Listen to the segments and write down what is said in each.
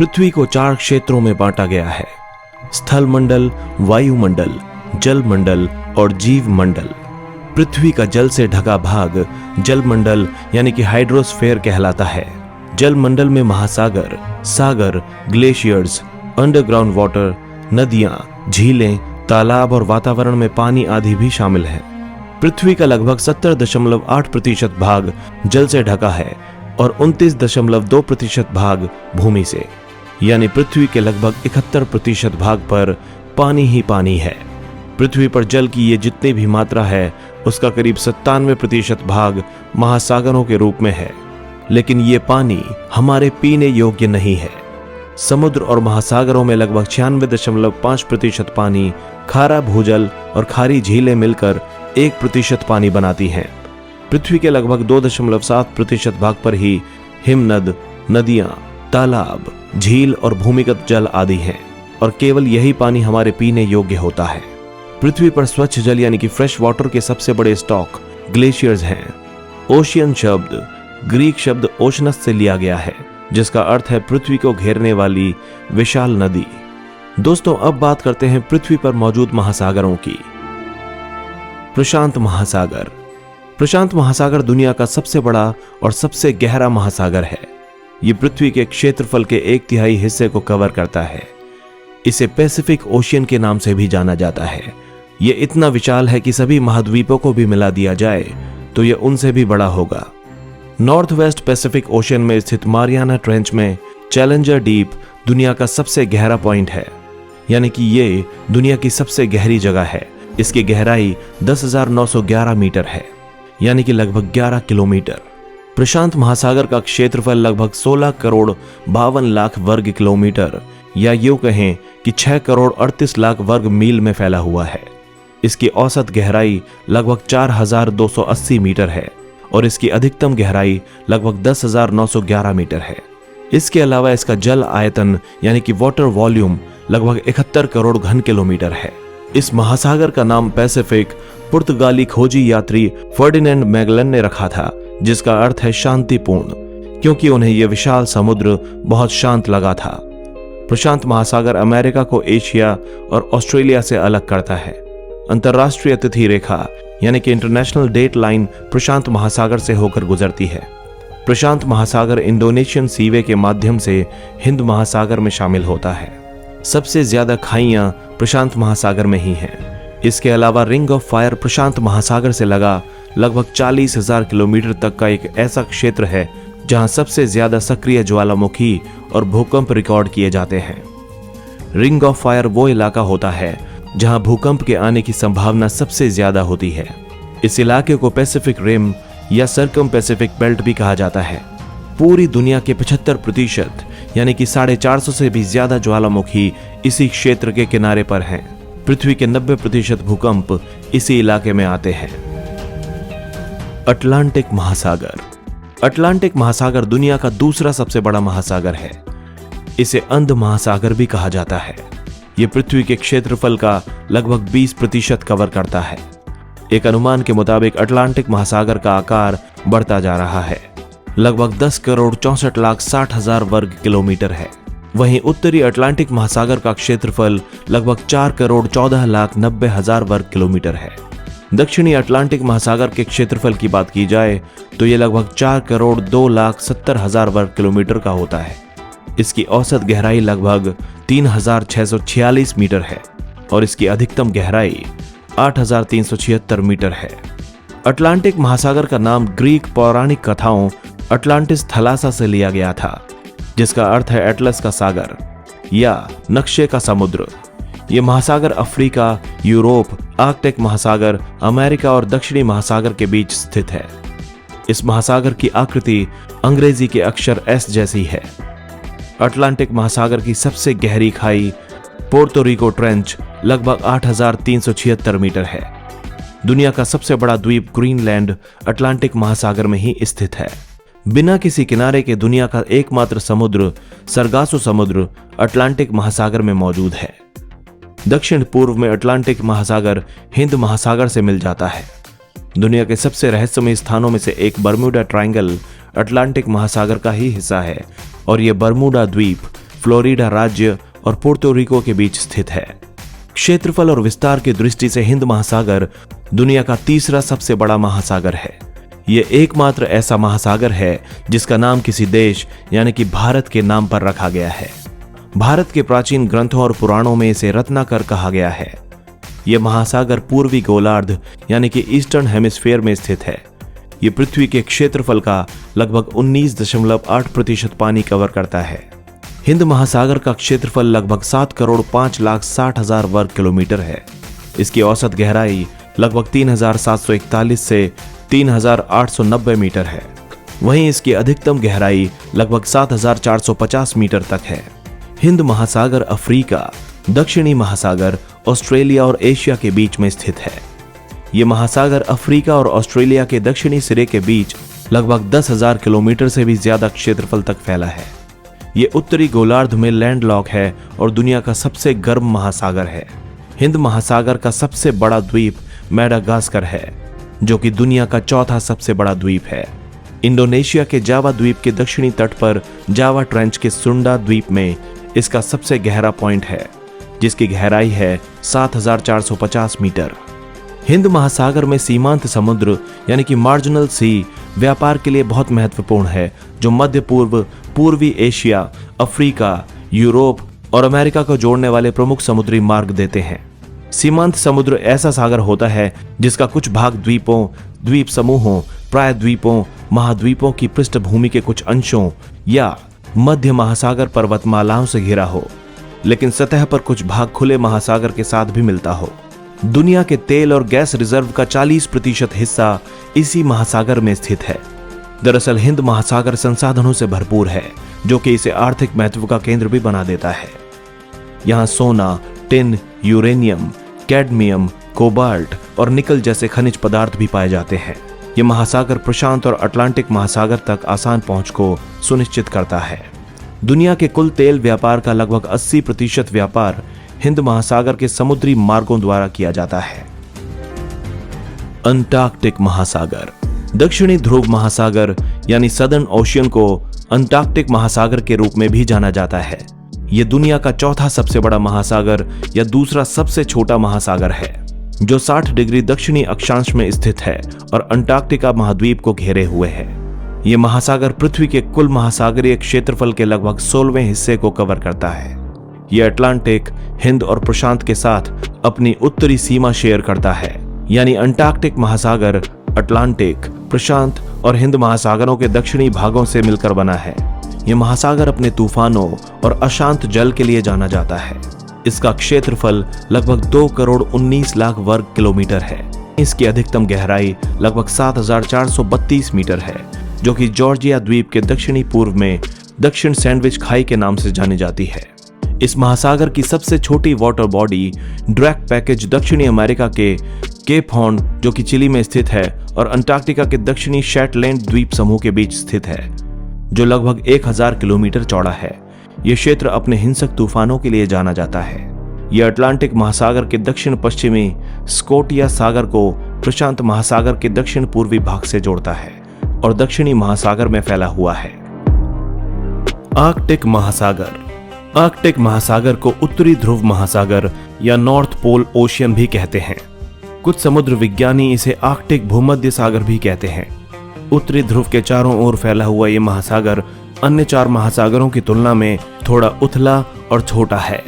पृथ्वी को 4 क्षेत्रों में बांटा गया है: स्थल मंडल, वायुमंडल, जल मंडल और जीव मंडल। पृथ्वी का जल से ढका भाग जल मंडल यानी कि हाइड्रोस्फीयर कहलाता है। जल मंडल में महासागर, सागर, ग्लेशियर्स, अंडरग्राउंड वाटर, नदियां, झीलें, तालाब और वातावरण में पानी आदि भी शामिल हैं। पृथ्वी का लगभग 70.8% भाग जल से ढका है और 29.2% भाग भूमि से, यानी पृथ्वी के लगभग 71% भाग पर पानी ही पानी है। पृथ्वी पर जल की ये जितनी भी मात्रा है उसका करीब 97% भाग महासागरों के रूप में है, लेकिन ये पानी हमारे पीने योग्य नहीं है। समुद्र और महासागरों में लगभग 96.5% पानी, खारा भूजल और खारी झीलें मिलकर 1% पानी बनाती हैं। पृथ्वी के लगभग 2.7% भाग पर ही हिमनद, नदियां, तालाब, झील और भूमिगत जल आदि हैं और केवल यही पानी हमारे पीने योग्य होता है। पृथ्वी पर स्वच्छ जल यानी कि फ्रेश वाटर के सबसे बड़े स्टॉक ग्लेशियर्स हैं। ओशियन शब्द ग्रीक शब्द ओशनस से लिया गया है, जिसका अर्थ है पृथ्वी को घेरने वाली विशाल नदी। दोस्तों, अब बात करते हैं पृथ्वी पर मौजूद महासागरों की। प्रशांत महासागर। प्रशांत महासागर दुनिया का सबसे बड़ा और सबसे गहरा महासागर है। यह पृथ्वी के क्षेत्रफल के 1/3 हिस्से को कवर करता है। इसे पैसिफिक ओशियन के नाम से भी जाना जाता है। यह इतना विशाल है कि सभी महाद्वीपों को भी मिला दिया जाए तो यह उनसे भी बड़ा होगा। नॉर्थ वेस्ट पैसिफिक ओशियन में स्थित मारियाना ट्रेंच में चैलेंजर डीप दुनिया का सबसे गहरा पॉइंट है, यानी कि ये दुनिया की सबसे गहरी जगह है। इसकी गहराई 10,911 मीटर है, यानी कि लगभग 11 किलोमीटर। प्रशांत महासागर का क्षेत्रफल लगभग 16 करोड़ 52 लाख वर्ग किलोमीटर या यूं कहें कि 6 करोड़ 38 लाख वर्ग मील में फैला हुआ है। इसकी औसत गहराई लगभग 4,280 मीटर है और इसकी अधिकतम गहराई लगभग 10,911 मीटर है। इसके अलावा इसका जल आयतन यानी कि वाटर वॉल्यूम लगभग 71 करोड़ घन किलोमीटर है। इस महासागर का नाम पैसिफिक पुर्तगाली खोजी यात्री फर्डिनेंड मैगलन ने रखा था, जिसका अर्थ है शांतिपूर्ण, क्योंकि उन्हें यह विशाल समुद्र बहुत शांत लगा था। प्रशांत महासागर अमेरिका को एशिया और ऑस्ट्रेलिया से अलग करता है। अंतर्राष्ट्रीय तिथि रेखा यानी कि इंटरनेशनल डेट लाइन प्रशांत महासागर से होकर गुजरती है। प्रशांत महासागर इंडोनेशियन सीवे के माध्यम से हिंद महासागर में शामिल होता है। सबसे ज्यादा खाइयां प्रशांत महासागर में ही हैं। इसके अलावा रिंग ऑफ फायर प्रशांत महासागर से लगा लगभग 40,000 किलोमीटर तक का एक ऐसा क्षेत्र है जहां सबसे ज्यादा सक्रिय ज्वालामुखी और भूकंप रिकॉर्ड किए जाते हैं। रिंग ऑफ फायर वो इलाका होता है जहां भूकंप के आने की संभावना सबसे ज्यादा होती है। इस इलाके को पैसिफिक रिम या सर्कम पैसिफिक बेल्ट भी कहा जाता है। पूरी दुनिया के 75% यानी कि 450 से भी ज्यादा ज्वालामुखी इसी क्षेत्र के किनारे पर हैं। पृथ्वी के 90% भूकंप इसी इलाके में आते हैं। अटलांटिक महासागर। अटलांटिक महासागर दुनिया का दूसरा सबसे बड़ा महासागर है। इसे अंध महासागर भी कहा जाता है। यह पृथ्वी के क्षेत्रफल का लगभग 20% कवर करता है। एक अनुमान के मुताबिक अटलांटिक महासागर का आकार बढ़ता जा रहा है। लगभग 10 करोड़ 64 लाख 60 हजार वर्ग किलोमीटर है। वहीं उत्तरी अटलांटिक महासागर का क्षेत्रफल लगभग 4 करोड़ 14 लाख 90 हजार वर्ग किलोमीटर है। दक्षिणी अटलांटिक महासागर के क्षेत्रफल की बात की जाए तो यह लगभग 4 करोड़ 2 लाख 70 हजार वर्ग किलोमीटर का होता है। इसकी औसत गहराई लगभग 3,646 मीटर है और इसकी अधिकतम गहराई 8,376 मीटर है। अटलांटिक महासागर का नाम ग्रीक पौराणिक कथाओं अटलांटिस थलासा से लिया गया था, जिसका अर्थ है एटलस का सागर या नक्शे का समुद्र। यह महासागर अफ्रीका, यूरोप, आर्कटिक महासागर, अमेरिका और दक्षिणी महासागर के बीच स्थित है। इस महासागर की आकृति अंग्रेजी के अक्षर एस जैसी है। अटलांटिक महासागर की सबसे गहरी खाई पोर्तो रिको ट्रेंच लगभग 8,376 मीटर है। दुनिया का सबसे बड़ा द्वीप ग्रीनलैंड अटलांटिक महासागर में ही स्थित है। बिना किसी किनारे के दुनिया का एकमात्र समुद्र सरगासो समुद्र अटलांटिक महासागर में मौजूद है। दक्षिण पूर्व में अटलांटिक महासागर हिंद महासागर से मिल जाता है। दुनिया के सबसे रहस्यमय स्थानों में से एक बर्मुडा ट्रायंगल अटलांटिक महासागर का ही हिस्सा है और यह बर्मुडा द्वीप फ्लोरिडा राज्य और पोर्टो रिको के बीच स्थित है। क्षेत्रफल और विस्तार की दृष्टि से हिंद महासागर दुनिया का तीसरा सबसे बड़ा महासागर है। यह एकमात्र ऐसा महासागर है जिसका नाम किसी देश यानी कि भारत के नाम पर रखा गया है। भारत के प्राचीन ग्रंथों और पुराणों में इसे रत्नाकर कहा गया है। यह महासागर पूर्वी गोलार्ध यानी कि ईस्टर्न हेमिस्फीयर में स्थित है। यह पृथ्वी के क्षेत्रफल का लगभग 19.8% पानी कवर करता है। हिंद महासागर का क्षेत्रफल लगभग 7,05,60,000 वर्ग किलोमीटर है। इसकी औसत गहराई लगभग 3,741 से 3,890 मीटर है। वहीं इसकी अधिकतम गहराई लगभग 7,450 मीटर तक है। हिंद महासागर अफ्रीका, दक्षिणी महासागर, ऑस्ट्रेलिया और एशिया के बीच में स्थित है। यह महासागर अफ्रीका और ऑस्ट्रेलिया के दक्षिणी सिरे के बीच लगभग 10,000 किलोमीटर से भी ज्यादा क्षेत्रफल तक फैला है। यह उत्तरी गोलार्ध में लैंडलॉक है और दुनिया का सबसे गर्म महासागर है। हिंद महासागर का सबसे बड़ा द्वीप मैडागास्कर है, जो कि दुनिया का चौथा सबसे बड़ा द्वीप है। इंडोनेशिया के जावा द्वीप के दक्षिणी तट पर जावा ट्रेंच के सुंडा द्वीप में इसका सबसे गहरा पॉइंट है, जिसकी गहराई है 7,450 मीटर। हिंद महासागर में सीमांत समुद्र यानी कि मार्जिनल सी व्यापार के लिए बहुत महत्वपूर्ण है, जो मध्य पूर्व, पूर्वी एशिया, अफ्रीका, यूरोप और अमेरिका को जोड़ने वाले प्रमुख समुद्री मार्ग देते हैं। सीमांत समुद्र ऐसा सागर होता है जिसका कुछ भाग द्वीपों, द्वीप समूहों, प्रायद्वीपों, महाद्वीपों की पृष्ठभूमि के कुछ अंशों या मध्य महासागर पर्वतमालाओं से घिरा हो, लेकिन सतह पर कुछ भाग खुले महासागर के साथ भी मिलता हो। दुनिया के तेल और गैस रिजर्व का 40% हिस्सा इसी महासागर में स्थित है। दरअसल हिंद महासागर संसाधनों से भरपूर है, जो कि इसे आर्थिक महत्व का केंद्र भी बना देता है। यहाँ सोना, टिन, यूरेनियम, कैडमियम, कोबाल्ट और निकल जैसे खनिज पदार्थ भी पाए जाते हैं। यह महासागर प्रशांत और अटलांटिक महासागर तक आसान पहुंच को सुनिश्चित करता है। दुनिया के कुल तेल व्यापार का लगभग 80% व्यापार हिंद महासागर के समुद्री मार्गों द्वारा किया जाता है। अंटार्कटिक महासागर, दक्षिणी ध्रुव महासागर यानी सदर्न ओशियन को अंटार्कटिक महासागर के रूप में भी जाना जाता है। यह दुनिया का चौथा सबसे बड़ा महासागर या दूसरा सबसे छोटा महासागर है, जो 60 डिग्री दक्षिणी अक्षांश में स्थित है और अंटार्कटिका महाद्वीप को घेरे हुए है। यह महासागर पृथ्वी के कुल महासागरीय क्षेत्रफल के लगभग 16वें हिस्से को कवर करता है। यह अटलांटिक, हिंद और प्रशांत के साथ अपनी उत्तरी सीमा शेयर करता है, यानी अंटार्कटिक महासागर अटलांटिक, प्रशांत और हिंद महासागरों के दक्षिणी भागों से मिलकर बना है। यह महासागर अपने तूफानों और अशांत जल के लिए जाना जाता है। इसका क्षेत्रफल लगभग 2,19,00,000 वर्ग किलोमीटर है। इसकी अधिकतम गहराई लगभग 7,432 मीटर है, जो कि जॉर्जिया द्वीप के दक्षिणी पूर्व में दक्षिण सैंडविच खाई के नाम से जानी जाती है। इस महासागर की सबसे छोटी वाटर बॉडी ड्रैक पैकेज दक्षिणी अमेरिका के केप हॉर्न, जो कि चिली में स्थित है, और अंटार्कटिका के दक्षिणी शैटलैंड द्वीप समूह के बीच स्थित है, जो लगभग 1,000 किलोमीटर चौड़ा है। यह क्षेत्र अपने हिंसक तूफानों के लिए जाना जाता है। यह अटलांटिक महासागर के दक्षिण पश्चिमी स्कोटिया सागर को प्रशांत महासागर के दक्षिण पूर्वी भाग से जोड़ता है और दक्षिणी महासागर में फैला हुआ है। आर्कटिक महासागर, आर्कटिक महासागर को उत्तरी ध्रुव महासागर या नॉर्थ पोल ओशियन भी कहते हैं। कुछ समुद्र विज्ञानी इसे आर्कटिक भूमध्य सागर भी कहते हैं। उत्तरी ध्रुव के चारों ओर फैला हुआ यह महासागर अन्य 4 महासागरों की तुलना में थोड़ा उथला और छोटा है।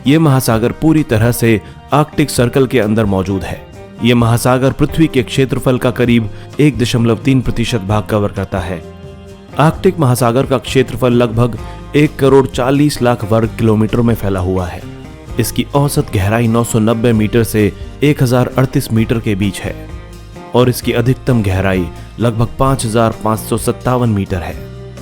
यह महासागर पूरी तरह से आर्कटिक सर्कल के अंदर मौजूद है। यह महासागर पृथ्वी के क्षेत्रफल का करीब 1.3% भाग कवर करता है। आर्कटिक महासागर का क्षेत्रफल लगभग 1,40,00,000 वर्ग किलोमीटर में फैला हुआ है। इसकी औसत गहराई 990 मीटर से 1,038 मीटर के बीच है और इसकी अधिकतम गहराई लगभग 5,557 मीटर है।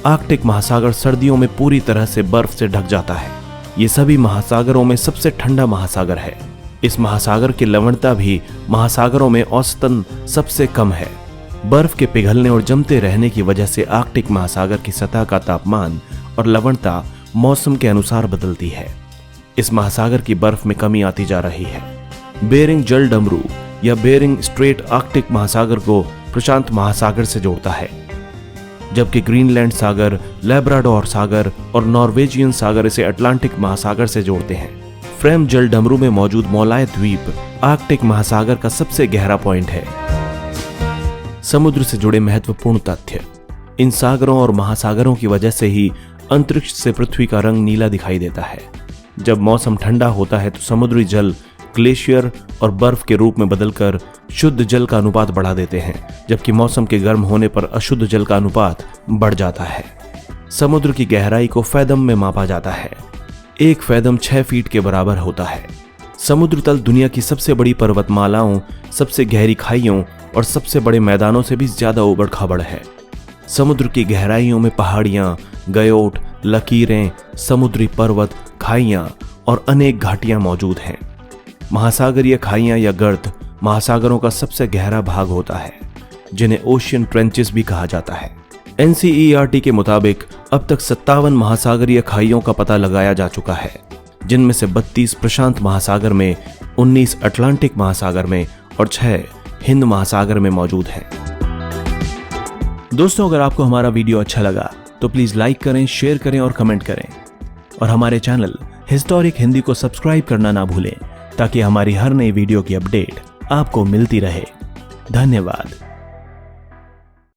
आर्कटिक महासागर सर्दियों में पूरी तरह से बर्फ से ढक जाता है। ये सभी महासागरों में सबसे ठंडा महासागर है। इस महासागर की लवणता भी महासागरों में औसतन सबसे कम है। बर्फ के पिघलने और जमते रहने की वजह से आर्कटिक महासागर की सतह का तापमान और लवणता मौसम के अनुसार बदलती है। इस महासागर की बर्फ में कमी आती जा रही है। बेरिंग जल डमरू या बेरिंग स्ट्रेट आर्कटिक महासागर को प्रशांत महासागर से जोड़ता है। जबकि ग्रीनलैंड सागर, लैब्राडोर सागर और नॉर्वेजियन सागर इसे अटलांटिक महासागर से जोड़ते हैं। फ्रेम जल डमरू में मौजूद मोलाय द्वीप आर्कटिक महासागर का सबसे गहरा पॉइंट है। समुद्र से जुड़े महत्वपूर्ण तथ्य। इन सागरों और महासागरों की वजह से ही अंतरिक्ष से पृथ्वी का रंग नीला दिखाई देता है। जब मौसम ठंडा होता है तो समुद्री जल ग्लेशियर और बर्फ के रूप में बदलकर शुद्ध जल का अनुपात बढ़ा देते हैं, जबकि मौसम के गर्म होने पर अशुद्ध जल का अनुपात बढ़ जाता है। समुद्र की गहराई को फैदम में मापा जाता है। 1 फैदम 6 फीट के बराबर होता है। समुद्र तल दुनिया की सबसे बड़ी पर्वतमालाओं, सबसे गहरी खाइयों और सबसे बड़े मैदानों से भी ज्यादा उबड़ खाबड़ है। समुद्र की गहराइयों में पहाड़ियां, गयोट, लकीरें, समुद्री पर्वत, खाइयां और अनेक घाटियां मौजूद हैं। महासागरीय खाइयां या गर्त महासागरों का सबसे गहरा भाग होता है, जिन्हें ओशियन ट्रेंचेस भी कहा जाता है। NCERT के मुताबिक अब तक 57 महासागरीय खाइयों का पता लगाया जा चुका है, जिनमें से 32 प्रशांत महासागर में, 19 अटलांटिक महासागर में और 6 हिंद महासागर में मौजूद हैं। दोस्तों, अगर आपको हमारा वीडियो अच्छा लगा तो प्लीज लाइक करें, शेयर करें और कमेंट करें और हमारे चैनल हिस्टोरिक हिंदी को सब्सक्राइब करना ना भूलें, ताकि हमारी हर नई वीडियो की अपडेट आपको मिलती रहे। धन्यवाद।